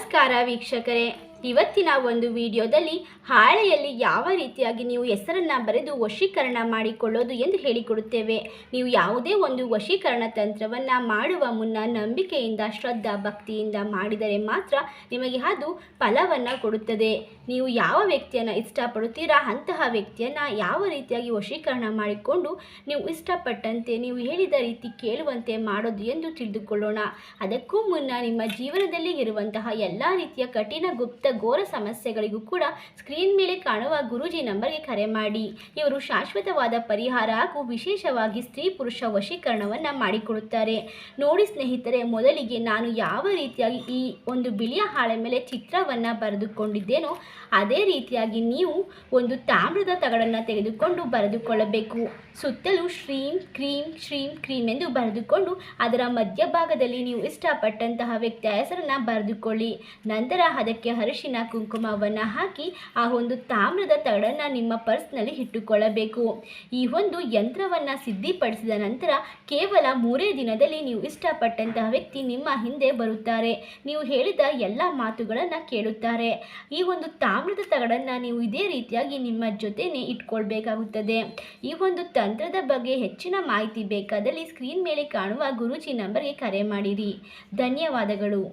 ನಮಸ್ಕಾರ ವೀಕ್ಷಕರೇ, ಇವತ್ತಿನ ಒಂದು ವಿಡಿಯೋದಲ್ಲಿ ಹಾಳೆಯಲ್ಲಿ ಯಾವ ರೀತಿಯಾಗಿ ನೀವು ಹೆಸರನ್ನು ಬರೆದು ವಶೀಕರಣ ಮಾಡಿಕೊಳ್ಳೋದು ಎಂದು ಹೇಳಿಕೊಡುತ್ತೇವೆ. ನೀವು ಯಾವುದೇ ಒಂದು ವಶೀಕರಣ ತಂತ್ರವನ್ನು ಮಾಡುವ ಮುನ್ನ ನಂಬಿಕೆಯಿಂದ ಶ್ರದ್ಧಾ ಭಕ್ತಿಯಿಂದ ಮಾಡಿದರೆ ಮಾತ್ರ ನಿಮಗೆ ಅದು ಫಲವನ್ನು ಕೊಡುತ್ತದೆ. ನೀವು ಯಾವ ವ್ಯಕ್ತಿಯನ್ನು ಇಷ್ಟಪಡುತ್ತೀರಾ ಅಂತಹ ವ್ಯಕ್ತಿಯನ್ನು ಯಾವ ರೀತಿಯಾಗಿ ವಶೀಕರಣ ಮಾಡಿಕೊಂಡು ನೀವು ಇಷ್ಟಪಟ್ಟಂತೆ ನೀವು ಹೇಳಿದ ರೀತಿ ಕೇಳುವಂತೆ ಮಾಡೋದು ಎಂದು ತಿಳಿದುಕೊಳ್ಳೋಣ. ಅದಕ್ಕೂ ಮುನ್ನ ನಿಮ್ಮ ಜೀವನದಲ್ಲಿ ಇರುವಂತಹ ಎಲ್ಲ ರೀತಿಯ ಕಠಿಣ ಗುಪ್ತ ಘೋರ ಸಮಸ್ಯೆಗಳಿಗೂ ಕೂಡ ಸ್ಕ್ರೀನ್ ಮೇಲೆ ಕಾಣುವ ಗುರೂಜಿ ನಂಬರ್ಗೆ ಕರೆ ಮಾಡಿ. ಇವರು ಶಾಶ್ವತವಾದ ಪರಿಹಾರ ಹಾಗೂ ವಿಶೇಷವಾಗಿ ಸ್ತ್ರೀ ಪುರುಷ ವಶೀಕರಣವನ್ನು ಮಾಡಿಕೊಡುತ್ತಾರೆ. ನೋಡಿ ಸ್ನೇಹಿತರೆ, ಮೊದಲಿಗೆ ನಾನು ಯಾವ ರೀತಿಯಾಗಿ ಈ ಒಂದು ಬಿಳಿಯ ಹಾಳೆ ಮೇಲೆ ಚಿತ್ರವನ್ನು ಬರೆದುಕೊಂಡಿದ್ದೇನೋ ಅದೇ ರೀತಿಯಾಗಿ ನೀವು ಒಂದು ತಾಮ್ರದ ತಗಡನ್ನು ತೆಗೆದುಕೊಂಡು ಬರೆದುಕೊಳ್ಳಬೇಕು. ಸುತ್ತಲೂ ಶ್ರೀಂ ಕ್ರೀಂ ಶ್ರೀಂ ಕ್ರೀಂ ಎಂದು ಬರೆದುಕೊಂಡು ಅದರ ಮಧ್ಯಭಾಗದಲ್ಲಿ ನೀವು ಇಷ್ಟಪಟ್ಟಂತಹ ವ್ಯಕ್ತಿಯ ಹೆಸರನ್ನು ಬರೆದುಕೊಳ್ಳಿ. ನಂತರ ಅದಕ್ಕೆ ಅರಿಶಿನ ಕುಂಕುಮವನ್ನು ಹಾಕಿ ಆ ಒಂದು ತಾಮ್ರದ ತಗಡನ್ನು ನಿಮ್ಮ ಪರ್ಸ್ನಲ್ಲಿ ಇಟ್ಟುಕೊಳ್ಳಬೇಕು. ಈ ಒಂದು ಯಂತ್ರವನ್ನು ಸಿದ್ಧಿಪಡಿಸಿದ ನಂತರ ಕೇವಲ 3 ದಿನದಲ್ಲಿ ನೀವು ಇಷ್ಟಪಟ್ಟಂತಹ ವ್ಯಕ್ತಿ ನಿಮ್ಮ ಹಿಂದೆ ಬರುತ್ತಾರೆ. ನೀವು ಹೇಳಿದ ಎಲ್ಲ ಮಾತುಗಳನ್ನು ಕೇಳುತ್ತಾರೆ. ಈ ಒಂದು ತಾಮ್ರದ ತಗಡನ್ನು ನೀವು ಇದೇ ರೀತಿಯಾಗಿ ನಿಮ್ಮ ಜೊತೆನೇ ಇಟ್ಕೊಳ್ಬೇಕಾಗುತ್ತದೆ. ಈ ಒಂದು ತಂತ್ರದ ಬಗ್ಗೆ ಹೆಚ್ಚಿನ ಮಾಹಿತಿ ಬೇಕಾದಲ್ಲಿ ಸ್ಕ್ರೀನ್ ಮೇಲೆ ಕಾಣುವ ಗುರೂಜಿ ನಂಬರ್ಗೆ ಕರೆ ಮಾಡಿರಿ. ಧನ್ಯವಾದಗಳು.